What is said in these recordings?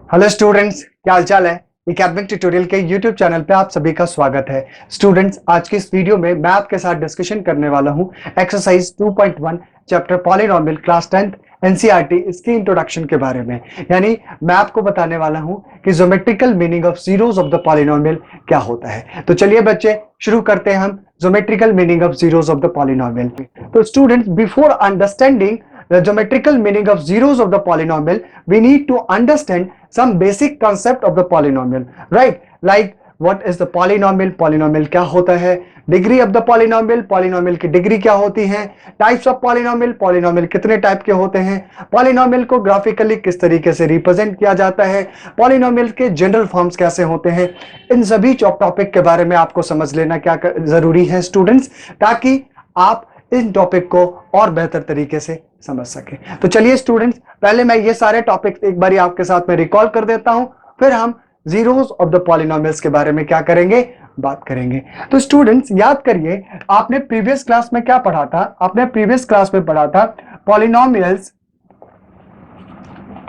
Hello students, क्या हालचाल है। एकेडमिक ट्यूटोरियल के यूट्यूब चैनल पे आप सभी का स्वागत है। स्टूडेंट्स, आज की इस वीडियो में मैं आपके साथ डिस्कशन करने वाला हूं exercise 2.1 chapter polynomial class 10th NCERT इसकी इंट्रोडक्शन के बारे में। यानी मैं आपको बताने वाला हूं कि geometrical meaning of zeros of the polynomial क्या होता है। तो चलिए बच्चे, शुरू करते हैं हम geometrical meaning of zeros of the polynomial. तो students, before understanding the geometrical meaning of zeros of the polynomial, we need to understand some basic concept of the polynomial, right? Like what is the polynomial? Polynomial क्या होता है? Degree of the polynomial? Polynomial की degree क्या होती है? Types of polynomial? Polynomial कितने type के होते हैं? Polynomial को ग्राफिकली किस तरीके से रिप्रेजेंट किया जाता है? Polynomial के जनरल फॉर्म्स कैसे होते हैं? इन सभी टॉपिक के बारे में आपको समझ लेना क्या जरूरी है स्टूडेंट्स, ताकि आप इन टॉपिक को और बेहतर तरीके से समझ सके। तो चलिए स्टूडेंट्स, पहले मैं ये सारे टॉपिक्स एक बार आपके साथ में रिकॉल कर देता हूं, फिर हम जीरोस ऑफ द पॉलिनोमियल्स के बारे में क्या करेंगे, बात करेंगे। तो स्टूडेंट्स, याद करिए, आपने प्रीवियस क्लास में क्या पढ़ा था? आपने प्रीवियस क्लास में पढ़ा था polynomials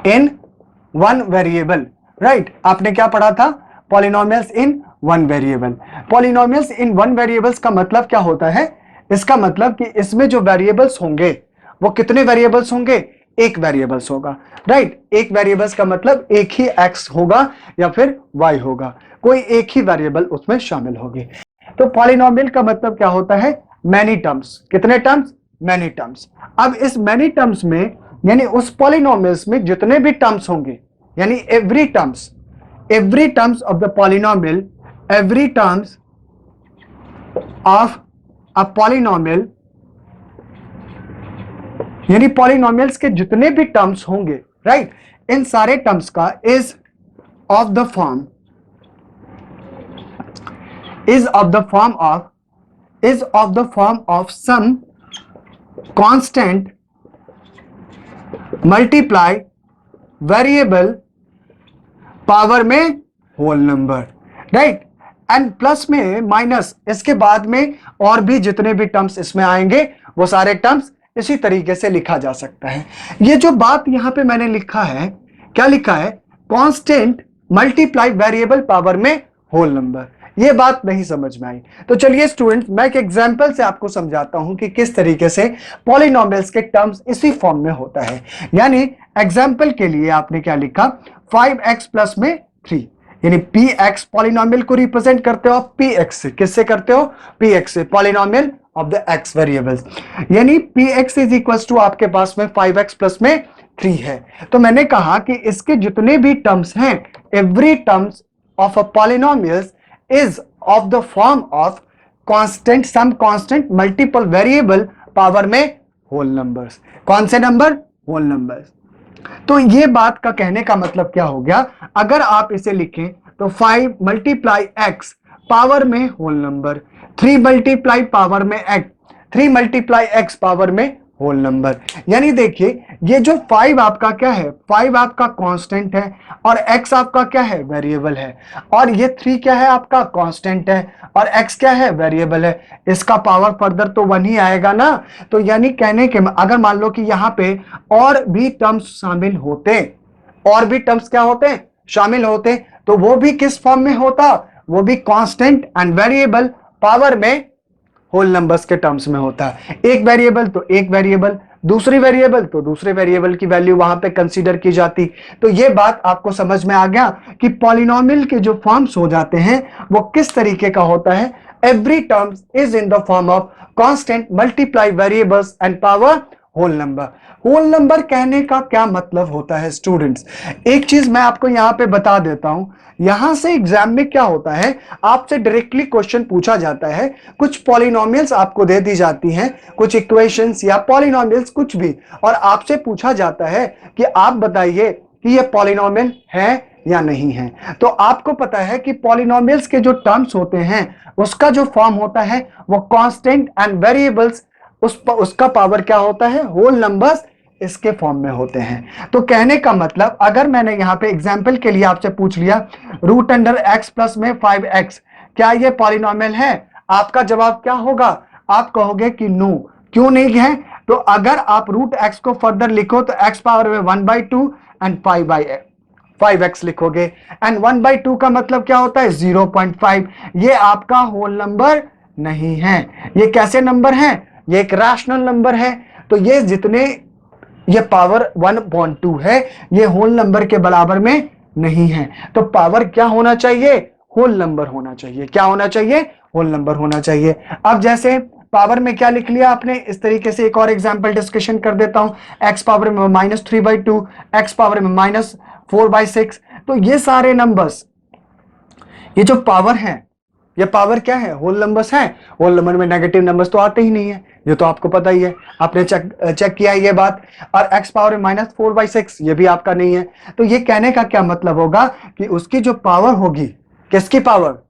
in one variable, right? आपने क्या पढ़ा था? Polynomials in one variable. Polynomials in one variables का मतलब क्या होता है? इसका मतलब कि इसमें जो वेरिएबल्स होंगे वो कितने वेरिएबल्स होंगे? एक वेरिएबल्स होगा, राइट? एक वेरिएबल्स का मतलब एक ही एक्स होगा या फिर वाई होगा, कोई एक ही वेरिएबल उसमें शामिल होगी। तो पॉलिनोमियल का मतलब क्या होता है? Many terms. कितने टर्म्स? Many terms. अब इस मैनी टर्म्स में, यानी उस पॉलिनोमियल्स में जितने भी टर्म्स होंगे, यानी every terms of the polynomial, every terms of a polynomial, यानी पॉलिनोमियल्स के जितने भी टर्म्स होंगे, राइट, इन सारे टर्म्स का is of the form of some constant multiply variable power में whole number, right? And plus में माइनस, इसके बाद में और भी जितने भी टर्म्स इसमें आएंगे वो सारे टर्म्स इसी तरीके से लिखा जा सकता है। ये जो बात यहां पे मैंने लिखा है, क्या लिखा है? कांस्टेंट मल्टीप्लाई वेरिएबल पावर में होल नंबर। ये बात नहीं समझ में आई तो चलिए स्टूडेंट्स, मैं एक एग्जांपल से आपको समझाता हूं कि किस तरीके से पॉलिनोमियल्स के टर्म्स इसी फॉर्म में होता है। यानी एग्जांपल के लिए आपने क्या लिखा? 5x प्लस में 3, यानी px पॉलिनोमियल को रिप्रेजेंट करते हो px से। किससे करते हो? px से, polynomial of the x variables. यानी px इज इक्वल टू आपके पास में 5x प्लस में 3 है। तो मैंने कहा कि इसके जितने भी टर्म्स हैं, every terms of a polynomials is of the form of constant, some constant multiple variable power में होल नंबर्स। कौन से नंबर? Whole numbers. तो ये बात का कहने का मतलब क्या हो गया? अगर आप इसे लिखें तो 5 मल्टीप्लाई एक्स पावर में होल नंबर, 3 मल्टीप्लाई पावर में एक्स, 3 मल्टीप्लाई एक्स पावर में होल नंबर। यानी देखिए, ये जो 5 आपका क्या है? 5 आपका कांस्टेंट है और x आपका क्या है? वेरिएबल है। और ये 3 क्या है? आपका कांस्टेंट है और x क्या है? वेरिएबल है। इसका पावर फर्दर तो 1 ही आएगा ना। तो यानी कहने के, अगर मान लो कि यहाँ पे और भी टर्म्स शामिल होते, और भी टर्म्स क्या होते? शामिल होते, तो वो भी किस फॉर्म में होता? वो भी कांस्टेंट एंड वेरिएबल पावर में होल नंबर्स के टर्म्स में होता है। एक वेरिएबल तो एक वेरिएबल, दूसरी वेरिएबल तो दूसरे वेरिएबल की वैल्यू वहां पे कंसीडर की जाती। तो ये बात आपको समझ में आ गया कि पॉलिनोमियल के जो फॉर्म्स हो जाते हैं वो किस तरीके का होता है? Every terms is in the form of constant multiply variables and power whole number. Whole number कहने का क्या मतलब होता है स्टूडेंट्स? एक चीज मैं आपको यहां पे बता देता हूं। यहां से एग्जाम में क्या होता है, आपसे डायरेक्टली क्वेश्चन पूछा जाता है। कुछ पॉलिनोमियल्स आपको दे दी जाती हैं, कुछ इक्वेशंस या पॉलिनोमियल्स कुछ भी, और आपसे पूछा जाता है कि आप बताइए कि ये पॉलिनोमियल है या नहीं है। तो आपको पता है कि पॉलिनोमियल्स के जो टर्म्स होते हैं उसका जो फॉर्म होता है वो कांस्टेंट एंड वेरिएबल्स, उसका पावर क्या होता है? होल नंबर्स इसके फॉर्म में होते हैं। तो कहने का मतलब, अगर मैंने यहां पे एग्जांपल के लिए आपसे पूछ लिया रूट अंडर एक्स प्लस में 5x, क्या ये पॉलिनोमियल है? आपका जवाब क्या होगा? आप कहोगे कि नो। क्यों नहीं है? तो अगर आप रूट एक्स को फर्दर लिखो तो x पावर में 1/2 एंड 5/x, 5x लिखोगे। एंड 1/2 का मतलब क्या होता है 0.5। ये आपका होल नंबर नहीं है। ये कैसे नंबर है, ये एक रैशनल नंबर है। तो ये जितने ये पावर 1/2 है, ये होल नंबर के बराबर में नहीं है। तो पावर क्या होना चाहिए, होल नंबर होना चाहिए। क्या होना चाहिए, होल नंबर होना चाहिए। अब जैसे पावर में क्या लिख लिया आपने, इस तरीके से एक और एग्जांपल डिस्कशन कर देता हूं। x पावर में -3/2, x पावर में -4/6। तो ये सारे नंबर्स, ये जो पावर है, ये पावर क्या है, होल नंबर्स हैं। होल नंबर में नेगेटिव नंबर्स तो आते ही नहीं है, ये तो आपको पता ही है, आपने चेक किया है ये बात। और x पावर में -4/6 ये भी आपका नहीं है। तो ये कहने का क्या मतलब होगा कि उसकी जो पावर होगी, किसकी पावर,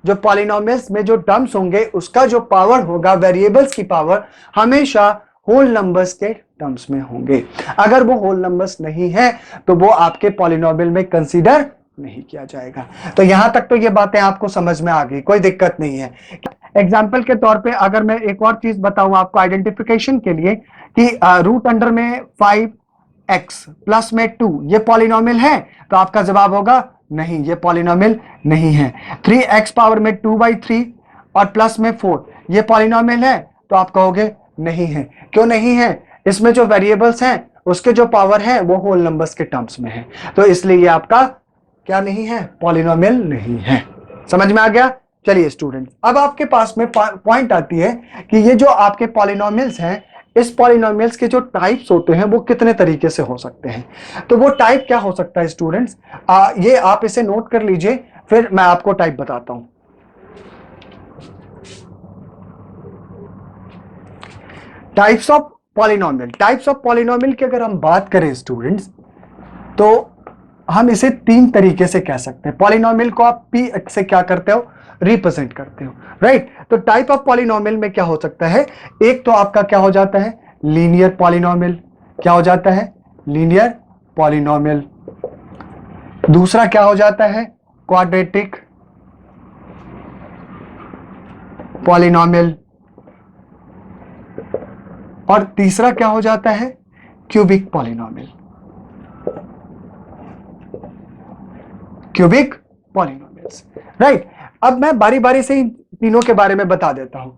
जो पॉलिनोमियल्स में जो टर्म्स होंगे उसका जो पावर होगा, वेरिएबल्स की पावर हमेशा होल नंबर्स के टर्म्स में होंगे। अगर वो होल नंबर्स नहीं है तो वो आपके पॉलिनोमियल में कंसीडर नहीं किया जाएगा। तो यहां तक तो ये बातें आपको समझ में आ गई, कोई दिक्कत नहीं है। एग्जाम्पल के तौर पे अगर मैं एक और चीज बताऊं आपको आइडेंटिफिकेशन के लिए कि रूट अंडर में 5x प्लस में 2 ये पॉलिनोमियल है, तो आपका जवाब होगा नहीं, ये पॉलिनोमियल नहीं है। 3x पावर में 2/3 और प्लस में 4 ये पॉलिनोमियल है, तो आप कहोगे नहीं है। क्यों नहीं है, इसमें जो वेरिएबल्स हैं उसके जो पावर है वो होल नंबर्स के टर्म्स में है, तो इसलिए ये आपका क्या नहीं है, पॉलिनोमियल नहीं है। समझ में आ गया। चलिए स्टूडेंट्स, अब आपके पास में पॉइंट आती है कि ये जो आपके पॉलिनोमियल्स हैं, इस पॉलिनोमियल्स के जो टाइप्स होते हैं वो कितने तरीके से हो सकते हैं। तो वो टाइप क्या हो सकता है स्टूडेंट्स, ये आप इसे नोट कर लीजिए, फिर मैं आपको टाइप बताता हूं। Types of polynomial, types of polynomial की अगर हम बात करें स्टूडेंट्स, तो हम इसे 3 तरीके से कह सकते हैं। पॉलिनोमियल को आप p से क्या करते हो, रिप्रेजेंट करते हो, राइट। तो टाइप ऑफ पॉलिनोमियल में क्या हो सकता है, एक तो आपका क्या हो जाता है, लीनियर पॉलिनोमियल। क्या हो जाता है, लीनियर पॉलिनोमियल। दूसरा क्या हो जाता है, क्वाड्रेटिक पॉलिनोमियल। और तीसरा क्या हो जाता है, cubic polynomial. Cubic polynomials, right. अब मैं बारी बारी से इन तीनों के बारे में बता देता हूं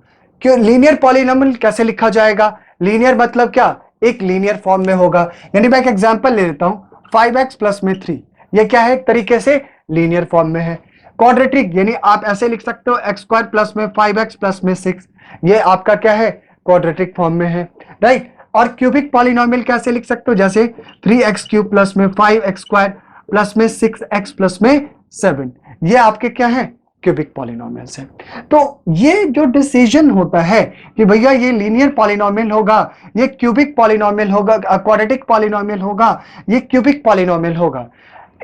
कि लीनियर पॉलिनोमियल कैसे लिखा जाएगा। लीनियर मतलब क्या, एक लीनियर फॉर्म में होगा। यानी मैं एक एग्जांपल ले लेता हूं, 5x प्लस में 3, ये क्या है, एक तरीके से लीनियर फॉर्म में है। क्वाड्रेटिक यानी आप ऐसे लिख सकते हो x² प्लस में 5x प्लस में 6, ये आपका क्या है, क्वाड्रेटिक फॉर्म में है, राइट। और क्यूबिक पॉलिनोमियल कैसे लिख सकते हो, जैसे 3x³ प्लस में 5x² प्लस में 6x प्लस में 7, ये आपके क्या है, क्यूबिक पॉलिनोमियल्स है। तो ये जो डिसीजन होता है कि भैया ये लीनियर पॉलिनोमियल होगा, ये क्यूबिक पॉलिनोमियल होगा, क्वाड्रेटिक पॉलिनोमियल होगा, ये क्यूबिक पॉलिनोमियल होगा,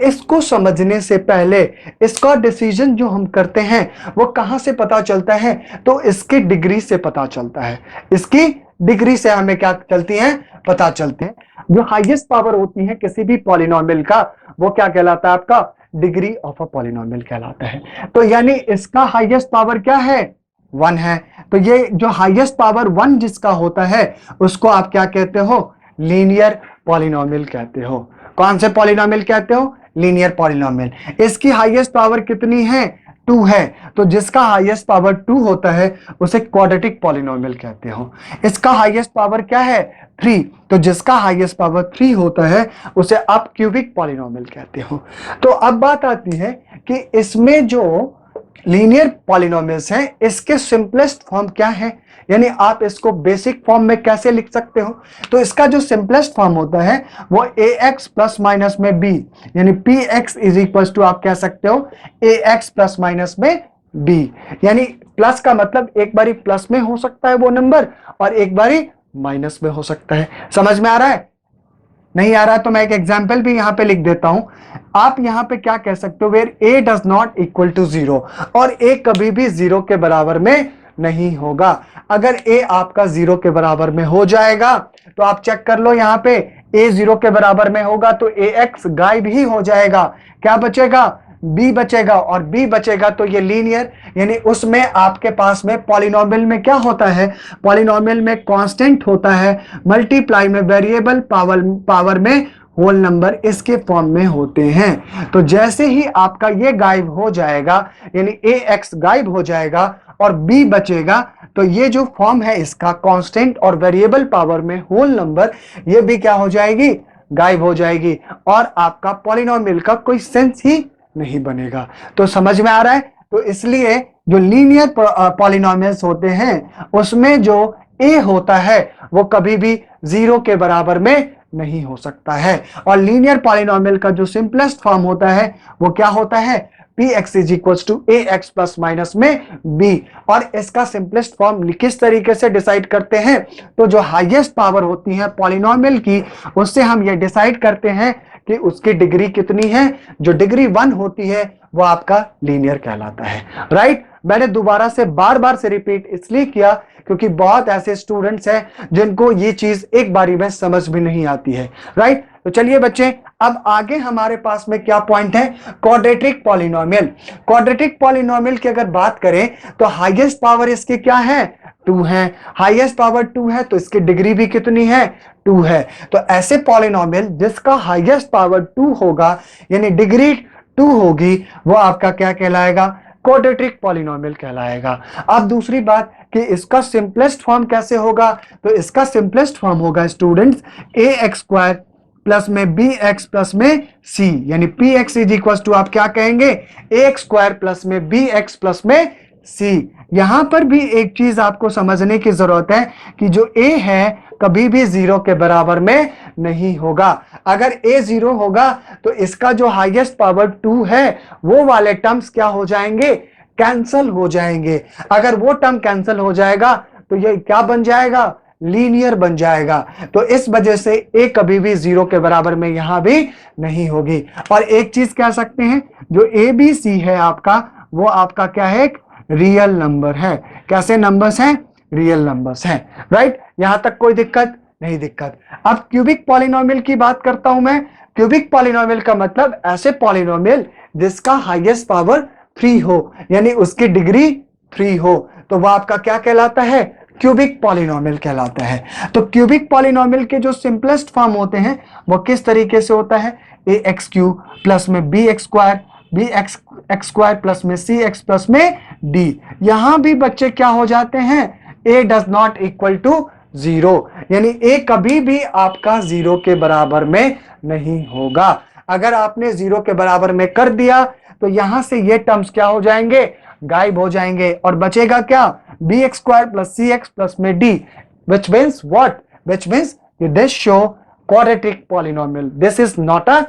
इसको समझने से पहले इसका डिसीजन जो हम करते हैं वो कहां से पता चलता है, तो इसकी डिग्री से पता चलता है। इसकी डिग्री से हमें क्या चलती है, पता चलते हैं। जो हाईएस्ट पावर होती है किसी भी पॉलिनोमियल का, वो क्या कहलाता है, आपका डिग्री ऑफ अ पॉलिनोमियल कहलाता है। तो यानी इसका हाईएस्ट पावर क्या है, 1 है। तो ये जो हाईएस्ट पावर 1 जिसका होता है उसको आप क्या कहते हो, लीनियर पॉलिनोमियल कहते हो। कौन से पॉलिनोमियल कहते हो, लीनियर पॉलिनोमियल। इसकी हाईएस्ट पावर कितनी है, 2 है। तो जिसका हाईएस्ट पावर 2 होता है उसे क्वाड्रेटिक पॉलिनोमियल कहते हो। इसका हाईएस्ट पावर क्या है, 3, तो जिसका हाईएस्ट पावर 3 होता है उसे आप क्यूबिक पॉलिनोमियल कहते हो। तो अब बात आती है कि इसमें जो लीनियर पॉलिनोमियल्स हैं इसके सिंपलेस्ट फॉर्म क्या है, यानी आप इसको बेसिक फॉर्म में कैसे लिख सकते हो। तो इसका जो सिंपलेस्ट फॉर्म होता है वो ax प्लस माइनस में b, यानी px इज इक्वल टू आप कह सकते हो ax प्लस माइनस में b। यानी प्लस का मतलब एक बारी प्लस में हो सकता है वो नंबर और एक बारी माइनस में हो सकता है। समझ में आ रहा है, नहीं आ रहा है तो मैं एक एग्जांपल भी यहां पे लिख देता हूं। आप यहां पे क्या कह सकते हो, where a does not equal to 0, और a कभी भी 0 के बराबर में नहीं होगा। अगर a आपका 0 के बराबर में हो जाएगा तो आप चेक कर लो, यहां पे a 0 के बराबर में होगा तो ax गायब ही हो जाएगा, क्या बचेगा, b बचेगा, और b बचेगा तो ये लीनियर, यानी उसमें आपके पास में पॉलिनोमियल में क्या होता है, पॉलिनोमियल में कांस्टेंट होता है, मल्टीप्लाई में वेरिएबल, पावर में होल नंबर इसके फॉर्म में होते हैं। तो जैसे ही आपका ये गायब हो जाएगा, यानी ax गायब हो जाएगा और b बचेगा, तो ये जो फॉर्म है इसका कांस्टेंट और वेरिएबल पावर में होल नंबर, ये भी क्या हो जाएगी, गायब हो जाएगी और आपका पॉलिनोमियल का कोई सेंस ही नहीं बनेगा। तो समझ में आ रहा है? तो इसलिए जो लीनियर पॉलिनोमियल्स होते हैं उसमें जो a होता है वो कभी भी 0 के बराबर में नहीं हो सकता है। और लीनियर पॉलिनोमियल का जो सिंपलेस्ट फॉर्म होता है वो क्या होता है, px is equal to ax plus minus में b। और इसका सिंपलेस्ट फॉर्म किस तरीके से डिसाइड करते हैं, तो जो हाईएस्ट पावर होती है पॉलिनोमियल की, उससे हम ये डिसाइड करते हैं कि उसकी डिग्री कितनी है। जो डिग्री 1 होती है वो आपका लीनियर कहलाता है। राइट? मैंने दोबारा से बार बार से रिपीट इसलिए किया क्योंकि बहुत ऐसे स्टूडेंट्स हैं जिनको ये चीज एक बारी में समझ भी नहीं आती है। राइट? तो चलिए बच्चे, अब आगे हमारे पास में क्या पॉइंट है, क्वाड्रेटिक पॉलिनोमियल। क्वाड्रेटिक पॉलिनोमियल की अगर बात करें तो हाईएस्ट पावर इसके क्या है, 2 है। हाईएस्ट पावर 2 है तो इसकी डिग्री भी कितनी है, 2 है। तो ऐसे पॉलिनोमियल जिसका हाईएस्ट पावर 2 होगा, यानी डिग्री 2 होगी, वो आपका क्या कहलाएगा, क्वाड्रेटिक पॉलिनोमियल कहलाएगा। अब दूसरी बात कि इसका सिंपलेस्ट फॉर्म कैसे होगा, तो इसका सिंपलेस्ट फॉर्म होगा स्टूडेंट्स ax स्क्वायर प्लस में bx प्लस में c, यानी px इज इक्वल टू आप क्या कहेंगे, ax स्क्वायर प्लस में bx प्लस में c। यहां पर भी एक चीज आपको समझने की जरूरत है कि जो a है कभी भी 0 के बराबर में नहीं होगा। अगर a 0 होगा तो इसका जो हाईएस्ट पावर 2 है वो वाले टर्म्स क्या हो जाएंगे, कैंसल हो जाएंगे। अगर वो टर्म कैंसल हो जाएगा तो ये क्या बन जाएगा, लीनियर बन जाएगा। तो इस वजह से a कभी भी 0 के बराबर में यहां भी नहीं होगी। और एक चीज कह सकते हैं, जो ABC है आपका, वो आपका क्या है, एक रियल नंबर है। कैसे नंबर्स हैं, रियल नंबर्स हैं। राइट? यहां तक कोई दिक्कत नहीं? दिक्कत। अब क्यूबिक पॉलिनोमियल की बात करता हूं मैं। क्यूबिक पॉलिनोमियल का मतलब ऐसे पॉलिनोमियल जिसका हाईएस्ट पावर 3 हो, यानी उसकी डिग्री 3 हो, तो वह आपका क्या कहलाता है, क्यूबिक पॉलिनोमियल कहलाता है। तो क्यूबिक पॉलिनोमियल के जो सिंपलेस्ट फॉर्म होते हैं वो किस तरीके से होता है, ax क्यूब प्लस में bx square, bx x square plus में cx प्लस में d। यहां भी बच्चे क्या हो जाते हैं, a does not equal to 0, यानी a कभी भी आपका 0 के बराबर में नहीं होगा। अगर आपने 0 के बराबर में कर दिया तो यहां से ये टर्म्स क्या हो जाएंगे, गायब हो जाएंगे और बचेगा क्या, bx square plus cx plus में d, which means what, which means this show quadratic polynomial, this is not a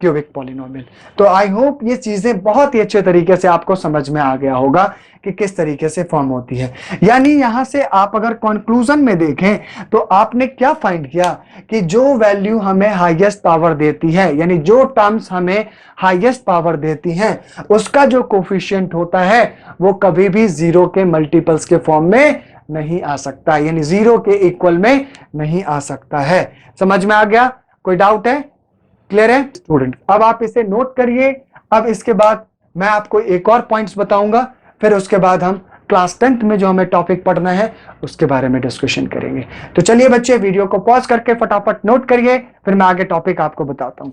cubic polynomial. तो आई होप ये चीजें बहुत ही अच्छे तरीके से आपको समझ में आ गया होगा कि किस तरीके से फॉर्म होती है। यानी यहां से आप अगर कंक्लूजन में देखें तो आपने क्या फाइंड किया कि जो वैल्यू हमें हाईएस्ट पावर देती है, यानी जो टर्म्स हमें हाईएस्ट पावर देती हैं, उसका जो कोफिशिएंट होता है वो कभी भी 0 के मल्टीपल्स के फॉर्म में नहीं आ सकता, यानी 0 के इक्वल में नहीं आ सकता है। समझ में आ गया? कोई डाउट है? क्लियर है स्टूडेंट? अब आप इसे नोट करिए। अब इसके बाद मैं आपको एक और पॉइंट्स बताऊंगा, फिर उसके बाद हम क्लास 10th में जो हमें टॉपिक पढ़ना है उसके बारे में डिस्कशन करेंगे। तो चलिए बच्चे, वीडियो को पॉज करके फटाफट नोट करिए, फिर मैं आगे टॉपिक आपको बताता हूं।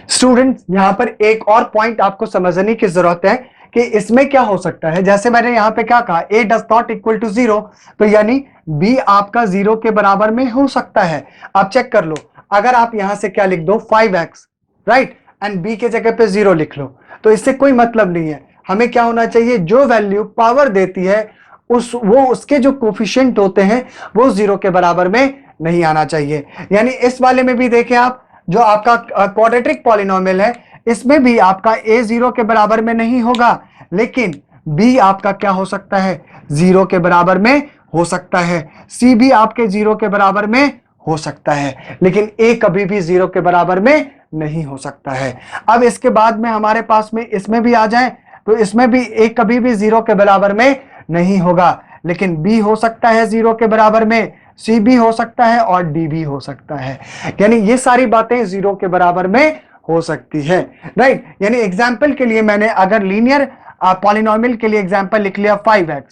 स्टूडेंट, यहां पर एक और पॉइंट आपको समझने की जरूरत है कि इसमें क्या हो सकता है। जैसे मैंने यहां पे क्या कहा, a does not equal to 0, तो यानी b आपका 0 के बराबर में हो सकता है। आप चेक कर लो, अगर आप यहां से क्या लिख दो, 5x, राइट, एंड b के जगह पे 0 लिख लो, तो इससे कोई मतलब नहीं है। हमें क्या होना चाहिए, जो वैल्यू पावर देती है उसके जो कोफिशिएंट होते हैं वो 0 के बराबर में नहीं आना चाहिए। यानी इस वाले में भी देखें आप, जो आपका क्वाड्रेटिक पॉलिनोमियल है, इसमें भी आपका a 0 के बराबर में नहीं होगा, लेकिन b आपका क्या हो सकता है, 0 के बराबर में हो सकता है। c भी आपके 0 के बराबर में हो सकता है, लेकिन a कभी भी 0 के बराबर में नहीं हो सकता है। अब इसके बाद में हमारे पास में इसमें भी आ जाए तो इसमें भी a कभी भी 0 के बराबर में नहीं होगा, लेकिन b हो सकता है 0 के बराबर में, c भी हो सकता है और d भी हो सकता है। यानी ये सारी बातें 0 के बराबर में हो सकती है। राइट? यानी एग्जाम्पल के लिए मैंने अगर लीनियर पॉलिनोमियल के लिए एग्जाम्पल लिख लिया 5x,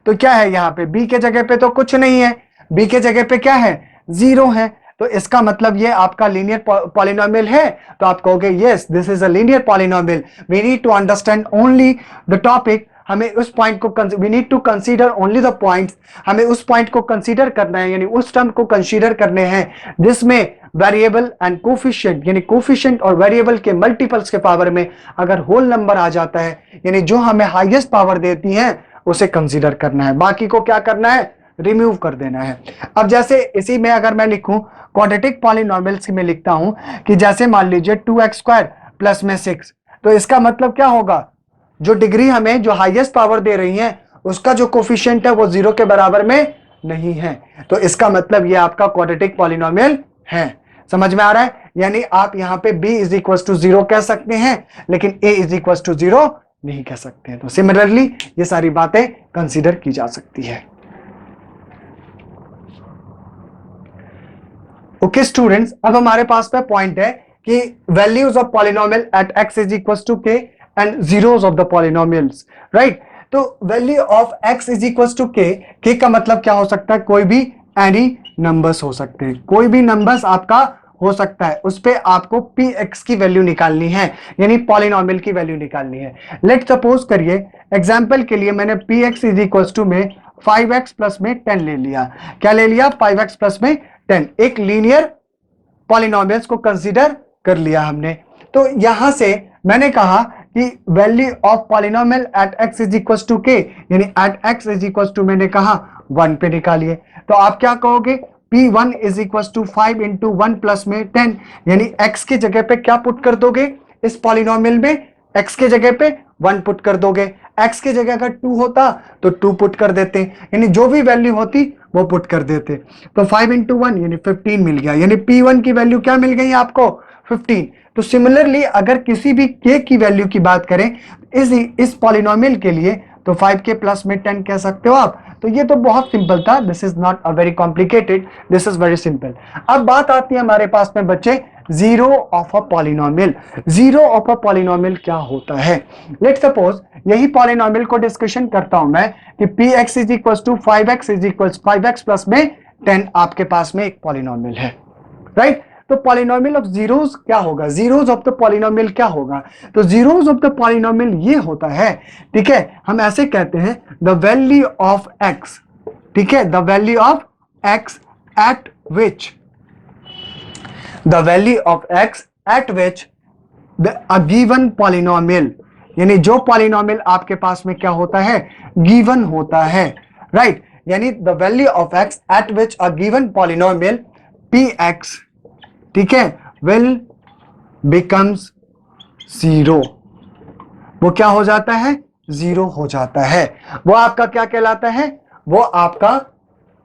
तो क्या है यहाँ पे, b के जगह पे तो कुछ नहीं है, b के जगह पे क्या है, 0 है। तो इसका मतलब ये आपका लीनियर पॉलिनोमियल है। तो आप कहोगे yes this is a linear polynomial. We need to understand only the topic, हमें उस पॉइंट को we need to consider only the points, हमें उस पॉइंट को कंसीडर करना है, यानी उस टर्म को कंसीडर करने हैं जिसमें वेरिएबल एंड कोफिशिएंट, यानी कोफिशिएंट और वेरिएबल के मल्टीपल्स के पावर में अगर होल नंबर आ जाता है, यानी जो हमें हाईएस्ट पावर देती है उसे कंसीडर करना है, बाकी को क्या करना है, रिमूव कर देना है। अब जैसे इसी में अगर मैं लिखूं क्वाड्रेटिक पॉलिनोमियल्स में लिखता हूं कि जैसे मान लीजिए 2x² प्लस में 6, तो इसका मतलब क्या होगा, जो डिग्री हमें जो हाईएस्ट पावर दे रही है उसका जो कोफिशिएंट है वो 0 के बराबर में नहीं है, तो इसका मतलब ये आपका क्वाड्रेटिक पॉलिनोमियल है। समझ में आ रहा है, यानी आप यहां पे b इज इक्वल टू 0 कह सकते हैं लेकिन a इज इक्वल टू 0 नहीं कह सकते हैं। तो सिमिलरली ये सारी बातें कंसीडर की जा सकती है। ओके स्टूडेंट्स, अब हमारे पास में पॉइंट है कि values of polynomial at x is equal to k and zeros of the polynomials, right. तो value of x is equal to k का मतलब क्या हो सकता है, कोई भी एनी नंबर्स हो सकते हैं, कोई भी नंबर्स आपका हो सकता है, उस पे आपको px की वैल्यू निकालनी है, यानी पॉलिनोमियल की वैल्यू निकालनी है। लेट सपोज करिए एग्जांपल के लिए मैंने px इज इक्वल टू में 5x प्लस में 10 ले लिया। क्या ले लिया, 5x प्लस में 10, एक लीनियर पॉलिनोमियल्स को कंसीडर कर लिया हमने। तो यहां से मैंने कहा कि value of polynomial at x is equal to k, यानी at x is equal to मैंने कहा 1 पे निकालिए। तो आप क्या कहोगे, p1 is equal to 5 into 1 plus में 10, यानी x की जगह पे क्या पुट कर दोगे इस पॉलिनोमियल में, x के जगह पे 1 पुट कर दोगे, x की जगह अगर 2 होता तो 2 पुट कर देते, यानी जो भी वैल्यू होती वो पुट कर देते। तो 5 इंटू 1 यानी 15 मिल गया, यानी p1 की वैल्यू क्या मिल गई आपको, 15। तो सिमिलरली अगर किसी भी k की वैल्यू की बात करें इस पॉलिनोमियल के लिए तो 5k प्लस में 10 कह सकते हो आप। तो ये तो बहुत सिंपल था, this is not a very complicated, this is very simple. अब बात आती है हमारे पास में बच्चे zero of a polynomial. Zero of a polynomial क्या होता है, लेट सपोज यही पॉलिनोमियल को डिस्कशन करता हूं मैं कि px is equal to 5x is equal 5x plus में 10 आपके पास में एक पॉलिनोमियल है, राइट। तो पॉलिनोमियल ऑफ जीरोस क्या होगा, जीरोस ऑफ द पॉलिनोमियल क्या होगा, तो जीरोस ऑफ द पॉलिनोमियल ये होता है, ठीक है, हम ऐसे कहते हैं द वैल्यू ऑफ x, ठीक है, the value of x eight which, the value of x eight which a given polynomial, यानी जो पॉलिनोमियल आपके पास में क्या होता है, गिवन होता है, राइट। यानी the value of x eight which a given polynomial px, ठीक है, विल बिकम्स 0, वो क्या हो जाता है, 0 हो जाता है, वो आपका क्या कहलाता है, वो आपका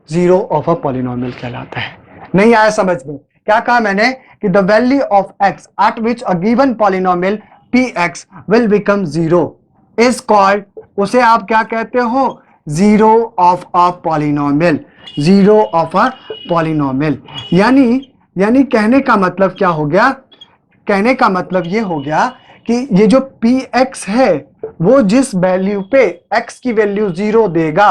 जीरो ऑफ अ पॉलिनोमियल कहलाता है। नहीं आया समझ में, क्या कहा मैंने कि the value of x eight which a given polynomial px will become 0 is called, उसे आप क्या कहते हो, zero of a polynomial, zero of a polynomial. यानी कहने का मतलब क्या हो गया, कहने का मतलब ये हो गया कि ये जो px है वो जिस वैल्यू पे x की वैल्यू 0 देगा,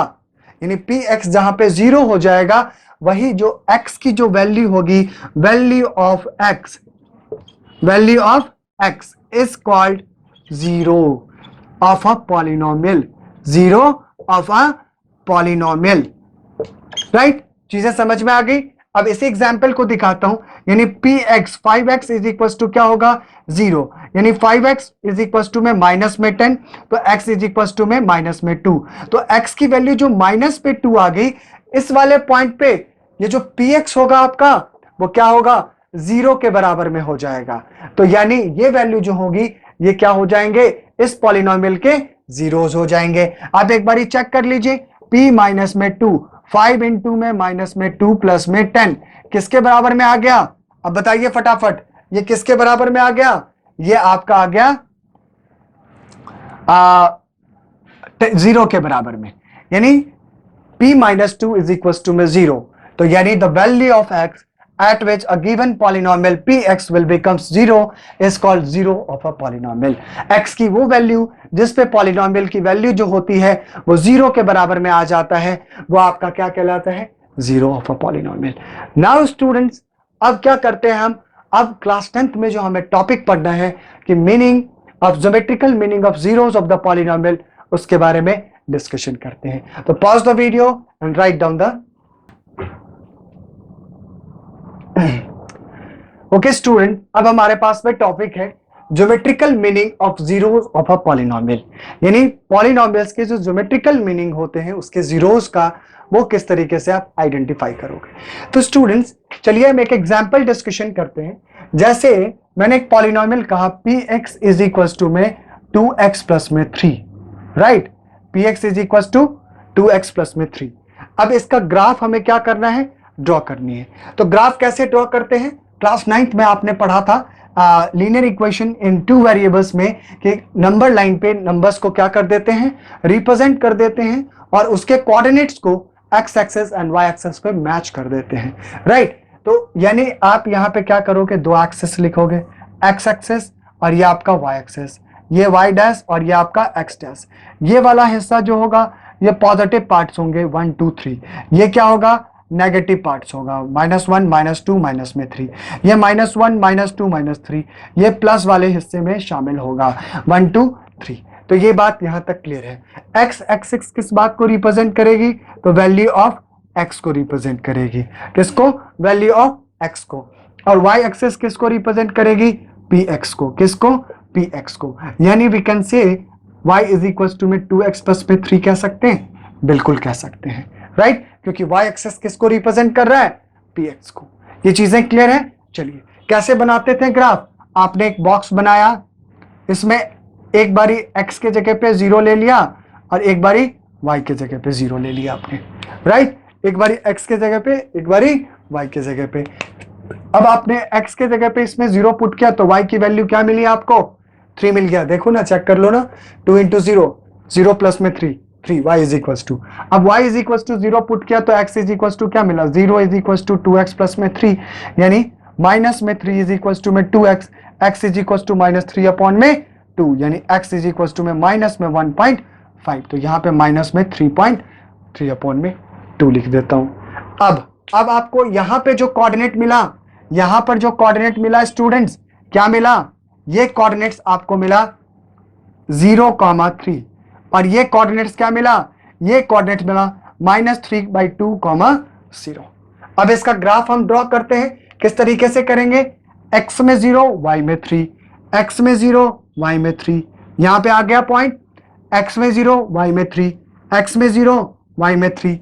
यानी px जहां पे 0 हो जाएगा वही जो x की जो वैल्यू होगी, value of x is called zero of a polynomial, zero of a polynomial, right. चीजें समझ में आ गई। अब इसी एग्जाम्पल को दिखाता हूं, यानी px 5x is equal to क्या होगा, 0, यानी 5x इज इक्वल टू में माइनस में 10, तो x इज इक्वल टू में माइनस में 2, तो x की वैल्यू जो माइनस पे 2 आ गई, इस वाले पॉइंट पे ये जो px होगा आपका वो क्या होगा, 0 के बराबर में हो जाएगा। तो यानी ये वैल्यू जो होगी ये क्या हो जाएंगे, इस पॉलिनोमियल के जीरोस हो जाएंगे। आप एक बार चेक कर लीजिए, p माइनस में 2, 5 इंटू में माइनस में 2 प्लस में 10 किसके बराबर में आ गया, अब बताइए फटाफट, ये किसके बराबर में आ गया, ये आपका आ गया 0 के बराबर में, यानी p माइनस 2 इज इक्वल टू में 0। तो यानी the value of x at which a given polynomial px will become 0 is called zero of a polynomial. x की वो वैल्यू जिस पे पॉलिनोमियल की वैल्यू जो होती है वो 0 के बराबर में आ जाता है, वो आपका क्या कहलाता है? Zero of a polynomial. Now students, अब क्या करते हैं हम? अब क्लास 10th में जो हमें टॉपिक पढ़ना है कि meaning of geometrical meaning of zeros of the polynomial, उसके बारे में डिस्कशन करते हैं. तो pause the video and write down the. Okay student, अब हमारे पास में टॉपिक है geometrical meaning of zeros of a polynomial. यानी पॉलिनोमियल्स के जो ज्योमेट्रिकल मीनिंग होते हैं उसके जीरोस का वो किस तरीके से आप आइडेंटिफाई करोगे. तो स्टूडेंट्स चलिए हम एक एग्जांपल डिस्कशन करते हैं. जैसे मैंने एक पॉलिनोमियल कहा px इज इक्वल टू में 2x प्लस में 3, right. px is equal to 2x plus में 3. अब इसका ग्राफ हमें क्या करना है? ड्रॉ करनी है. तो ग्राफ कैसे ड्रॉ करते हैं? क्लास 9th में आपने पढ़ा था linear equation in two variables में कि नंबर लाइन पे नंबर्स को क्या कर देते हैं? रिप्रेजेंट कर देते हैं और उसके कोऑर्डिनेट्स को X axis and Y axis पे मैच कर देते हैं, राइट. तो यानी आप यहां पे क्या करोगे? दो एक्सेस लिखोगे, एक्स एक्सेस और ये आपका वाई एक्सेस, ये वाई डैश और ये आपका एक्स डैश. ये वाला हिस्सा जो होगा ये पॉजिटिव पार्ट्स होंगे 1 2 3. ये क्या होगा? नेगेटिव पार्ट्स होगा -1 -2 -3. ये -1 -2 -3 ये प्लस वाले हिस्से में शामिल होगा 1 2 3. तो ये बात यहां तक क्लियर है. एक्स एक्सिस किस बात को रिप्रेजेंट करेगी? तो वैल्यू ऑफ एक्स को रिप्रेजेंट करेगी. किसको? वैल्यू ऑफ एक्स को. और वाई एक्सिस किसको रिप्रेजेंट करेगी? पी एक्स को. किसको? पी एक्स को. यानी we can say y is equal to में 2x प्लस में 3 कह सकते हैं. बिल्कुल कह सकते हैं, राइट. क्योंकि y एक्सिस किसको रिप्रेजेंट कर रहा है? px को. ये चीजें क्लियर है. चलिए कैसे बनाते थे ग्राफ? आपने एक बॉक्स बनाया, इसमें एक बारी x के जगह पे 0 ले लिया और एक बारी y के जगह पे 0 ले लिया आपने, राइट. एक बारी x के जगह पे, एक बारी y के जगह पे. अब आपने x के जगह पे इसमें 0 पुट किया तो y की वैल्यू क्या मिली आपको? 3 मिल गया. देखो ना, चेक कर लो ना. 2 इंटू 0, 0 प्लस में 3 3, y इज इक्वल टू. अब y is equal to 0 put किया तो x इज इक्वल टू क्या मिला? 0 is equal to 2x plus में 3, यानी माइनस में 3 इज इक्वल टू में 2x, x is equal to -3 upon में 2, यानी x इज इक्वल टू में माइनस में 1.5. तो यहाँ पे माइनस में 3.3 अपॉन में 2 लिख देता हूं. अब आपको यहाँ पे जो कोऑर्डिनेट मिला, यहाँ पर जो कोऑर्डिनेट मिला स्टूडेंट्स, क्या मिला? ये कोऑर्डिनेट्स आपको मिला 0,3 और ये कोऑर्डिनेट्स क्या मिला? ये कोऑर्डिनेट मिला -3/2, 0. अब इसका ग्राफ हम ड्रॉ करते हैं. किस तरीके से करेंगे? x में 0, y में 3, x में 0, y में 3. यहां पे आ गया पॉइंट. x में 0, y में 3, x में 0, y में 3,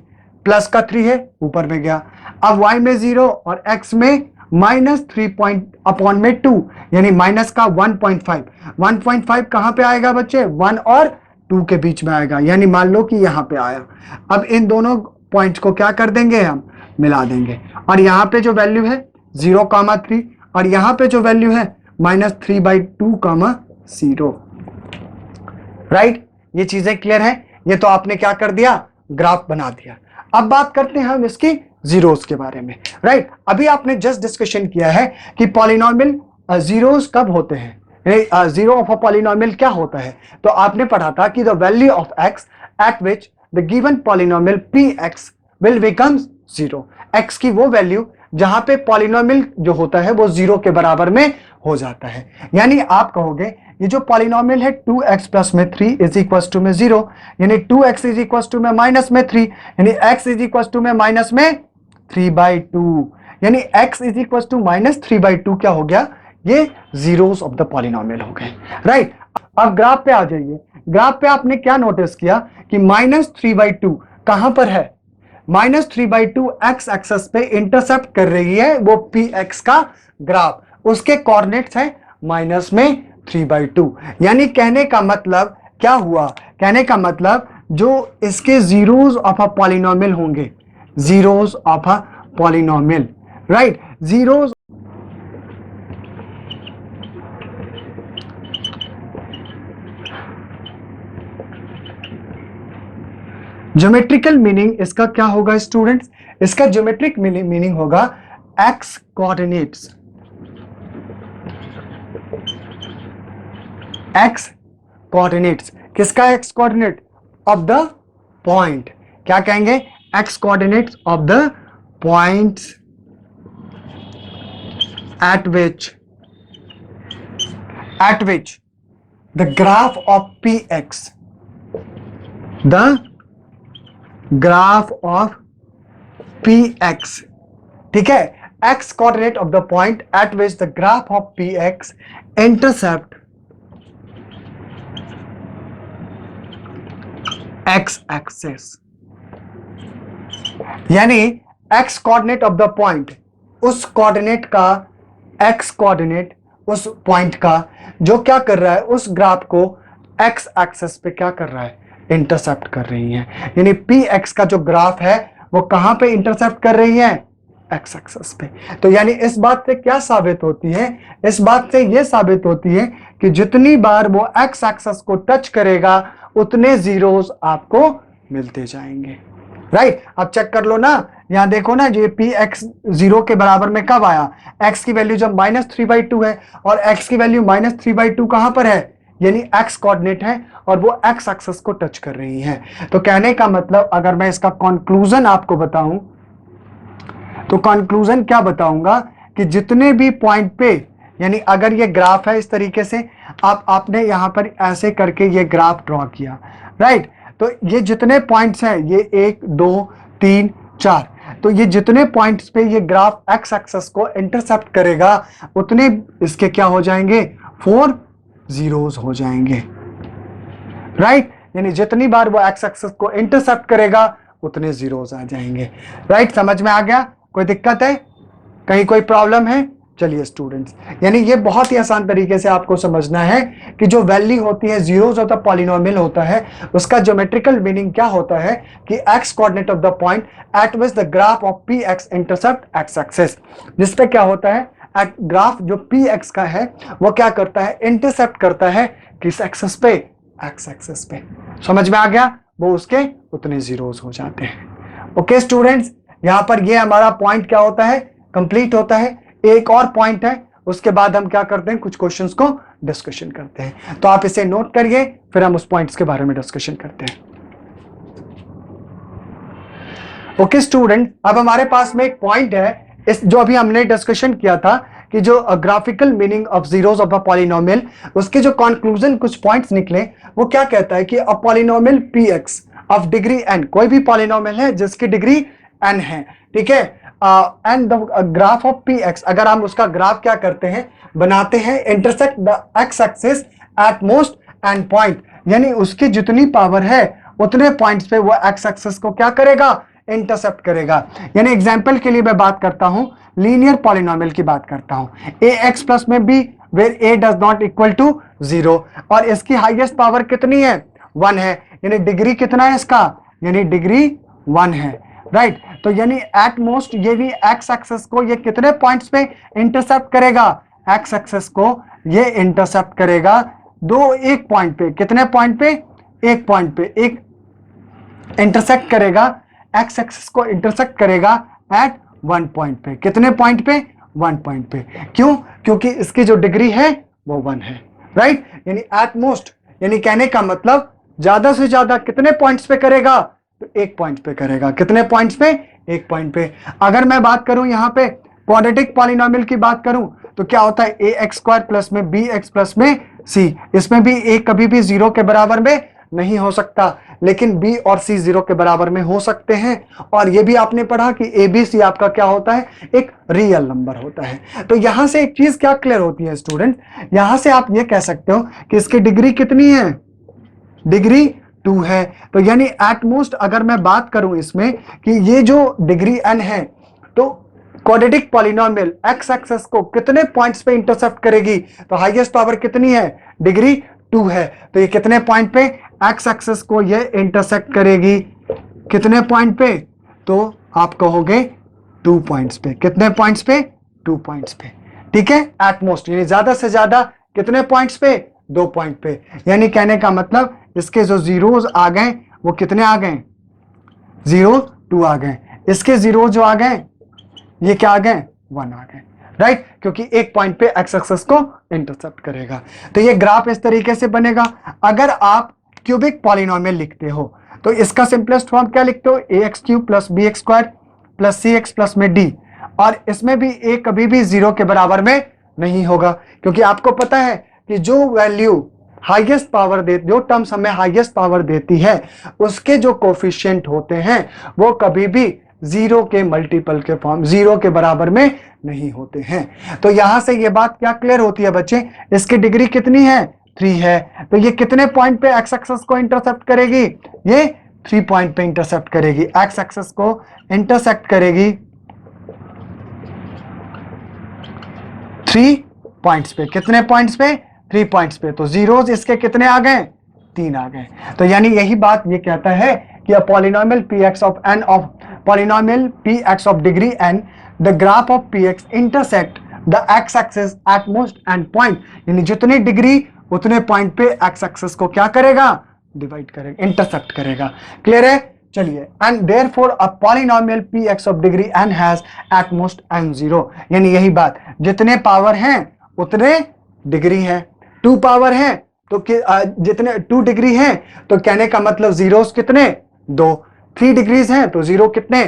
प्लस का 3 है ऊपर में गया. अब y में 0 और x में -3 पॉइंट अपॉन में 2, यानी माइनस का 1.5. 1.5 कहां पे आएगा बच्चे? 1 और 2 के बीच में आएगा. यानी मान लो कि यहां पे आया. अब इन दोनों पॉइंट्स को क्या कर देंगे? हम मिला देंगे. और यहां पे जो वैल्यू है 0,3 और यहां पे जो वैल्यू है -3/2, 0, राइट. ये चीजें क्लियर है. ये तो आपने क्या कर दिया? ग्राफ बना दिया. अब बात करते हैं हम इसकी जीरोस के बारे में, राइट. अभी आपने जस्ट डिस्कशन किया है कि पॉलिनोमियल जीरोस कब होते हैं, जीरो ऑफ अ पॉलिनोमियल क्या होता है. तो आपने पढ़ा था कि the value of x eight which the given polynomial px will become 0. x की वो वैल्यू जहां पे पॉलिनोमियल जो होता है वो 0 के बराबर में हो जाता है. यानी आप कहोगे ये जो पॉलिनोमियल है 2x प्लस में 3 इज इक्वल टू में 0, यानी 2x इज इक्वल टू में माइनस में 3, यानी x इज इक्वल टू में माइनस में 3/2, यानी x इज इक्वल टू -3/2 क्या हो गया? ये जीरोस ऑफ द पॉलिनोमियल हो गए, राइट. अब ग्राफ पे आ जाइए. ग्राफ पे आपने क्या नोटिस किया कि -3/2 कहां पर है? -3/2 x एक्सेस पे इंटरसेप्ट कर रही है वो px का ग्राफ. उसके कोऑर्डिनेट्स है -3/2. यानी कहने का मतलब क्या हुआ? कहने का मतलब जो इसके जीरोस ऑफ अ पॉलिनोमियल होंगे, zeros of a polynomial, right. Zeros geometrical meaning इसका क्या होगा स्टूडेंट्स? इसका ज्योमेट्रिक मीनिंग होगा एक्स कोऑर्डिनेट्स, एक्स कोऑर्डिनेट्स, किसका x coordinate? Of the point. क्या कहेंगे? X coordinates of the points at which the graph of P x, the graph of P x, ठीक है, x coordinate of the point eight which the graph of P x intercept x axis. यानी x coordinate of the point, उस coordinate का x coordinate, उस point का जो क्या कर रहा है, उस ग्राफ को एक्स एक्सिस पे क्या कर रहा है? इंटरसेप्ट कर रही है। यानी पी एक्स का जो ग्राफ है वो कहां पे इंटरसेप्ट कर रही है? एक्स एक्सिस पे। तो यानी इस बात से क्या साबित होती है? इस बात से यह साबित होती है कि जितनी बार वो एक्स एक्सिस को टच करेगा उतने जीरोस आपको मिलते जाएंगे। राइट, अब चेक कर लो ना, यहां देखो ना, ये पी एक्स 0 के बराबर में कब आया? एक्स की वैल्यू जब -3/2 है, और एक्स की वैल्यू -3/2 कहां पर है? यानी एक्स कोऑर्डिनेट है और वो एक्स एक्सिस को टच कर रही है। तो कहने का मतलब, अगर मैं इसका कंक्लूजन आपको बताऊं तो कंक्लूजन क्या बताऊंगा कि जितने भी पॉइंट पे, यानी अगर ये ग्राफ है इस तरीके से, आपने यहां पर ऐसे करके ये ग्राफ ड्रॉ किया, राइट, तो ये जितने पॉइंट्स हैं, ये 1 2 3 4, तो ये जितने पॉइंट्स पे ये ग्राफ एक्स एक्सिस को इंटरसेप्ट करेगा उतने इसके क्या हो जाएंगे? 4 जीरोस हो जाएंगे। राइट, यानी जितनी बार वो एक्स एक्सिस को इंटरसेप्ट करेगा उतने जीरोस आ जाएंगे। राइट, समझ में आ गया? कोई दिक्कत है? कहीं कोई प्रॉब्लम है? चलिए स्टूडेंट्स, यानी ये बहुत ही आसान तरीके से आपको समझना है कि जो वैल्यू होती है, जीरोस होता है, पॉलिनोमियल होता है, उसका ज्योमेट्रिकल मीनिंग क्या होता है कि x coordinate of the point eight which the graph of P x intercept x axis, जिसपे क्या होता है, एट ग्राफ जो पी एक्स का है वो क्या करता है? इंटरसेप्ट करता है किस एक्सिस पे? एक्स एक्सिस पे। समझ में आ गया? वो उसके उतने जीरोस हो जाते हैं। ओके स्टूडेंट्स, यहां पर ये हमारा पॉइंट क्या होता है? कंप्लीट होता है। एक और पॉइंट है, उसके बाद हम क्या करते हैं? कुछ क्वेश्चंस को डिस्कशन करते हैं। तो आप इसे नोट करिए, फिर हम उस पॉइंट्स के बारे में डिस्कशन करते हैं। ओके स्टूडेंट, अब हमारे पास में एक पॉइंट है, इस जो अभी हमने डिस्कशन किया था कि जो graphical meaning of zeros of a polynomial, उसके जो कंक्लूजन कुछ पॉइंट्स निकले, वो क्या कहता है कि a polynomial P X of degree N, कोई भी पॉलिनोमियल है जिसकी डिग्री एन है, ठीक है, and the graph of P x, अगर हम उसका ग्राफ क्या करते हैं? बनाते हैं, intersect the X axis at most and point, यानी उसकी जितनी पावर है उतने पॉइंट्स पे वो एक्स एक्सिस को क्या करेगा? इंटरसेप्ट करेगा। यानी एग्जांपल के लिए मैं बात करता हूं, लीनियर पॉलिनोमियल की बात करता हूं, ए एक्स प्लस में B where A does not equal to 0, और इसकी हाईएस्ट पावर कितनी है? 1 है, यानी डिग्री कितना है इसका? यानी डिग्री 1 है। राइट, तो यानी एट मोस्ट ये भी एक्स एक्सिस को ये कितने पॉइंट्स पे इंटरसेप्ट करेगा? एक्स एक्सिस को ये इंटरसेप्ट करेगा एक पॉइंट पे। कितने पॉइंट पे? एक पॉइंट पे, एक इंटरसेक्ट करेगा, एक्स एक्सिस को इंटरसेक्ट करेगा एट 1 पॉइंट पे। कितने पॉइंट पे? 1 पॉइंट पे। क्यों? क्योंकि इसकी जो डिग्री है वो 1 है। राइट, यानी एट मोस्ट, यानी कहने का मतलब ज्यादा से ज्यादा कितने पॉइंट्स पे करेगा? तो 1 पॉइंट पे करेगा। कितने पॉइंट्स पे? 1 पॉइंट पे। अगर मैं बात करूं यहां पे क्वाड्रेटिक पॉलिनोमियल की बात करूं तो क्या होता है? ए एक्स स्क्वायर प्लस में बी एक्स प्लस में सी, इसमें भी ए कभी भी 0 के बराबर में नहीं हो सकता, लेकिन बी और सी 0 के बराबर में हो सकते हैं। और यह भी आपने पढ़ा कि ए बी सी आपका क्या होता है? एक रियल नंबर होता है। तो यहां से एक चीज क्या क्लियर होती है स्टूडेंट, यहां से आप ये कह सकते हो कि इसकी डिग्री कितनी है? डिग्री 2 है। तो यानी एट मोस्ट अगर मैं बात करूं इसमें कि ये जो डिग्री n है, तो क्वाड्रेटिक पॉलिनोमियल एक्स एक्सिस को कितने पॉइंट्स पे इंटरसेप्ट करेगी? तो हाईएस्ट पावर कितनी है? डिग्री 2 है। तो ये कितने पॉइंट पे एक्स एक्सिस को ये इंटरसेक्ट करेगी? कितने पॉइंट पे? तो आप कहोगे 2 पॉइंट्स पे। कितने पॉइंट्स पे? 2 पॉइंट्स पे। ठीक है, एट मोस्ट, यानी ज्यादा से ज्यादा कितने पॉइंट्स पे? 2 पॉइंट पे। यानी कहने का मतलब इसके जो जीरोस आ गए वो कितने आ गए? 0 2 आ गए। इसके जीरो जो आ गए ये क्या आ गए? 1 आ गए, राइट, क्योंकि एक पॉइंट पे एक्स एक्सिस को इंटरसेप्ट करेगा। तो ये ग्राफ इस तरीके से बनेगा। अगर आप क्यूबिक पॉलिनोमियल लिखते हो तो इसका सिंपलेस्ट फॉर्म क्या लिखते हो, a x cube plus b x square plus c x plus में डी, और इसमें भी ए कभी भी 0 के बराबर में नहीं होगा, क्योंकि आपको पता है कि जो वैल्यू हाईएस्ट पावर दे, जो टर्म्स हमें हाईएस्ट पावर देती है, उसके जो कोफिशिएंट होते हैं वो कभी भी 0 के मल्टीपल के फॉर्म, 0 के बराबर में नहीं होते हैं। तो यहां से ये बात क्या क्लियर होती है बच्चे, इसकी डिग्री कितनी है, 3 है, तो ये कितने पॉइंट पे एक्स एक्सिस को इंटरसेप्ट करेगी, ये 3 पॉइंट पे इंटरसेप्ट करेगी, एक्स एक्सिस को इंटरसेक्ट करेगी 3 पॉइंट्स पे। कितने पॉइंट्स पे, 3 पॉइंट्स पे। तो जीरोस इसके कितने आ गए, 3 आ गए। तो यानी यही बात ये कहता है कि polynomial P X of N of polynomial P X of degree N, the graph of P X intersect the X axis at most and point, यानी जितनी डिग्री उतने पॉइंट पे एक्स एक्सिस को क्या करेगा, डिवाइड करेगा, इंटरसेक्ट करेगा। Clear है, चलिए। And therefore a polynomial P X of degree N has at most N 0, यानी यही बात, जितने पावर हैं उतने डिग्री है। 2 पावर है तो जितने 2 डिग्री है तो कहने का मतलब जीरोस कितने, 2। 3 डिग्रीज हैं तो 0 कितने,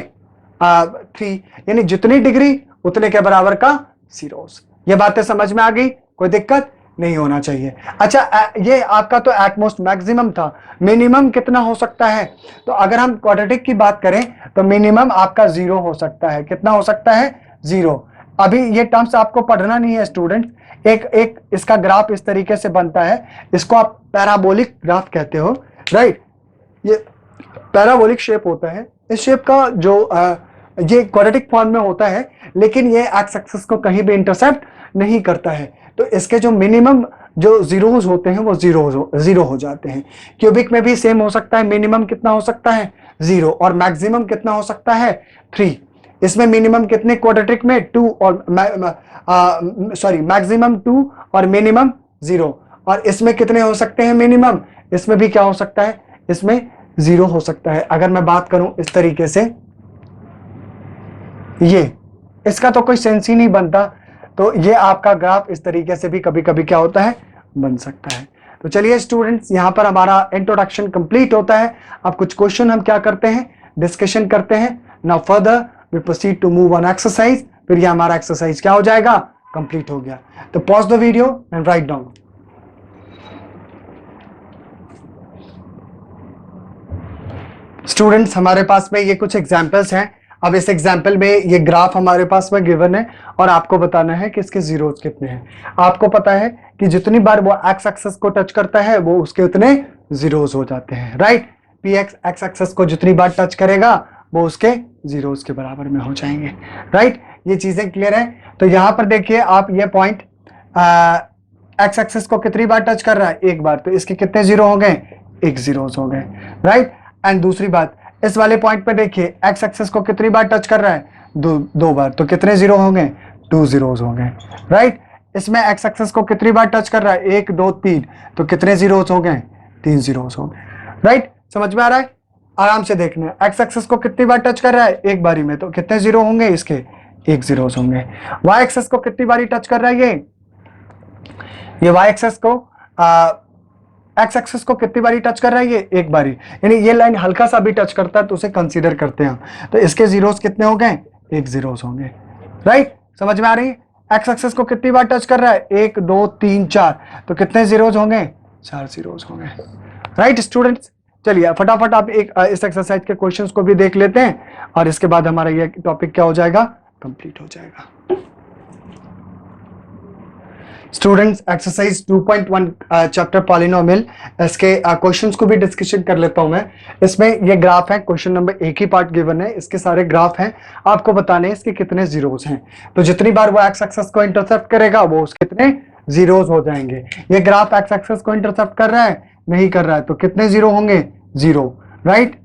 3, यानी जितनी डिग्री उतने के बराबर का जीरोस। ये बातें समझ में आ गई, कोई दिक्कत नहीं होना चाहिए। अच्छा, ये आपका तो एटमोस्ट मैक्सिमम था, मिनिमम कितना हो सकता है, तो अगर हम क्वाड्रेटिक की बात करें तो मिनिमम आपका 0 हो सकता है। कितना हो सकता है, 0। अभी ये टर्म्स आपको पढ़ना नहीं है स्टूडेंट, एक इसका ग्राफ इस तरीके से बनता है, इसको आप पैराबोलिक ग्राफ कहते हो, राइट। ये पैराबोलिक शेप होता है, इस शेप का जो ये क्वाड्रेटिक फॉर्म में होता है, लेकिन ये एक्स एक्सिस को कहीं भी इंटरसेप्ट नहीं करता है। तो इसके जो मिनिमम जो जीरोस होते हैं वो जीरो हो जाते हैं। क्यूबिक में भी सेम हो सकता है, मिनिमम कितना हो सकता है, 0, और मैक्सिमम कितना हो सकता है, 3। इसमें मिनिमम कितने, क्वाड्रेटिक में 2 और मैक्सिमम 2 और मिनिमम 0, और इसमें कितने हो सकते हैं मिनिमम, इसमें भी क्या हो सकता है, इसमें 0 हो सकता है। अगर मैं बात करूं इस तरीके से, ये इसका तो कोई सेंस ही नहीं बनता, तो ये आपका ग्राफ इस तरीके से भी कभी कभी क्या होता है, बन सकता है। तो चलिए स्टूडेंट्स, यहां पर हमारा इंट्रोडक्शन कंप्लीट होता है। अब कुछ क्वेश्चन हम क्या करते हैं, डिस्कशन करते हैं। Now further we proceed to move on exercise, फिर ये हमारा एक्सरसाइज क्या हो जाएगा, कंप्लीट हो गया। तो pause the video and write down. Students, हमारे पास में ये कुछ एग्जांपल्स हैं। अब इस एग्जाम्पल में ये ग्राफ हमारे पास में गिवन है और आपको बताना है कि इसके जीरोस कितने हैं। आपको पता है कि जितनी बार वो एक्स एक्सिस को टच करता है वो उसके उतने जीरोस हो जाते हैं, राइट। पी एक्स एक्सिस को जितनी बार टच करेगा वो उसके जीरोस के बराबर में हो जाएंगे, राइट। ये चीजें क्लियर है। तो यहां पर देखिए आप, ये पॉइंट एक्स एक्सिस को कितनी बार टच कर रहा है, 1 बार, तो इसके कितने जीरो हो गए, 1 जीरोस हो गए, राइट। एंड दूसरी बात, इस वाले पॉइंट पे देखिए एक्स एक्सिस को कितनी बार टच कर रहा है, 2 बार, तो कितने जीरो हो गए, 2 जीरोस हो गए, राइट। इसमें एक्स एक्सिस को कितनी बार टच कर रहा है, 1 2 3, तो कितने जीरोस हो गए, 3 जीरोस हो गए, राइट। समझ में आ रहा है, आराम से देखना है। एक्स एक्सिस को कितनी बार टच कर रहा है, 1 बारी में, तो कितने जीरो होंगे इसके, 1 जीरोस होंगे। वाई एक्सिस को कितनी बारी टच कर रहा है, ये वाई एक्सिस को एक्स एक्सिस को कितनी बारी टच कर रहा है, ये 1 बारी, यानी ये लाइन हल्का सा भी टच करता है तो उसे कंसीडर करते हैं। तो इसके जीरोस कितने हो गए, 1 जीरोस होंगे, राइट। समझ में आ रही है। एक्स एक्सिस को कितनी बार टच कर रहा है, 1 2 3 4, तो कितने जीरोस होंगे, 4 जीरोस होंगे, राइट स्टूडेंट्स। चलिए फटाफट आप एक इस एक्सरसाइज के क्वेश्चंस को भी देख लेते हैं और इसके बाद हमारा ये टॉपिक क्या हो जाएगा, कंप्लीट हो जाएगा। स्टूडेंट्स, एक्सरसाइज 2.1 चैप्टर पॉलिनोमियल, इसके क्वेश्चंस को भी डिस्कशन कर लेता हूं मैं। इसमें ये ग्राफ है, क्वेश्चन नंबर 1 ही पार्ट गिवन है, इसके सारे ग्राफ हैं, आपको बताने हैं इसके कितने जीरोस हैं। तो जितनी बार वो एक्स एक्सिस को इंटरसेप्ट करेगा वो उसके कितने जीरोस हो जाएंगे। ये ग्राफ एक्स एक्सिस को इंटरसेप्ट कर रहा है, नहीं कर रहा है, तो कितने जीरो होंगे, 0, राइट।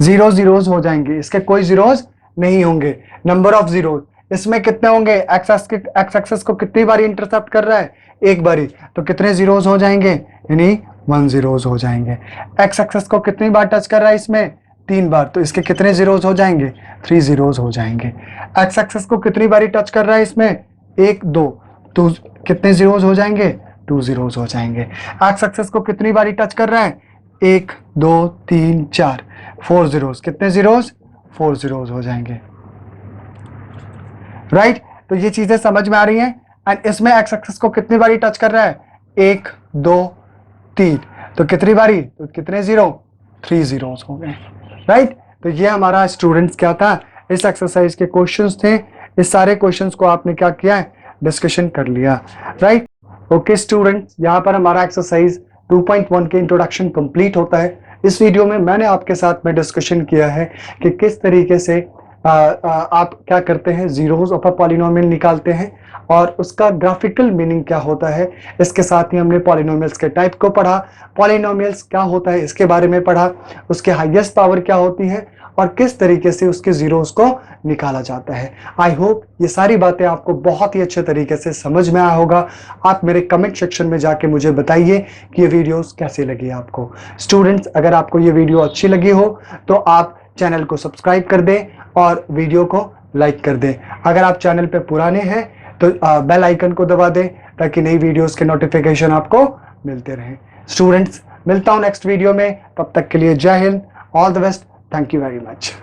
0 जीरोस हो जाएंगे, इसके कोई जीरोस नहीं होंगे। नंबर ऑफ जीरोस इसमें कितने होंगे, एक्स एक्सिस को कितनी बारी इंटरसेप्ट कर रहा है, 1 बारी, तो कितने जीरोस हो जाएंगे, यानी 1 जीरोस हो जाएंगे। एक्स एक्सिस को कितनी बार टच कर रहा है इसमें, 3 बार, तो इसके कितने जीरोस हो जाएंगे? 3 जीरोस हो जाएंगे। एक्स एक्सिस को कितनी बारी टच कर रहा है इसमें? 1 2, तो कितने जीरोस हो जाएंगे? 2 जीरोस हो जाएंगे। एक्स एक्सिस को कितनी बारी टच कर रहा है? 1 2 3 4, 4 जीरोस। कितने जीरोस? 4 जीरोस हो जाएंगे। राइट, तो ये चीजें समझ में आ रही हैं। एंड इसमें एक्स एक्सिस को कितनी बारी टच कर रहा है? 1 2 3, तो कितनी बारी? तो कितने जीरो? 3 जीरोस हो गए। राइट, तो ये हमारा स्टूडेंट्स क्या था, इस एक्सरसाइज के क्वेश्चंस थे। इस सारे क्वेश्चंस को आपने क्या किया है? डिस्कशन कर लिया। राइट, ओके स्टूडेंट्स, यहाँ पर हमारा एक्सरसाइज 2.1 के इंट्रोडक्शन कंप्लीट होता है। इस वीडियो में मैंने आपके साथ में डिस्कशन किया है कि किस तरीके से आप क्या करते हैं, जीरोस ऑफ अ पॉलिनोमियल निकालते हैं और उसका ग्राफिकल मीनिंग क्या होता है। इसके साथ ही हमने पॉलिनोमियल्स के टाइप को पढ़ा, पॉलिनोमियल्स क्या होता है इसके बारे में पढ़ा, उसके हाईएस्ट पावर क्या होती है और किस तरीके से उसके जीरोस को निकाला जाता है। आई होप ये सारी बातें आपको बहुत ही अच्छे तरीके से समझ में आया होगा। आप मेरे कमेंट सेक्शन में जाके मुझे बताइए कि ये वीडियोस कैसे लगी आपको। स्टूडेंट्स, अगर आपको ये वीडियो अच्छी लगी हो तो आप चैनल को सब्सक्राइब कर दें और वीडियो को लाइक कर दें। अगर आप चैनल पे पुराने हैं तो बेल आइकन को दबा दें ताकि नई वीडियोस के नोटिफिकेशन आपको मिलते रहें। स्टूडेंट्स, मिलता हूं नेक्स्ट वीडियो में, तब तक के लिए जय Hind, all the best, thank you very much.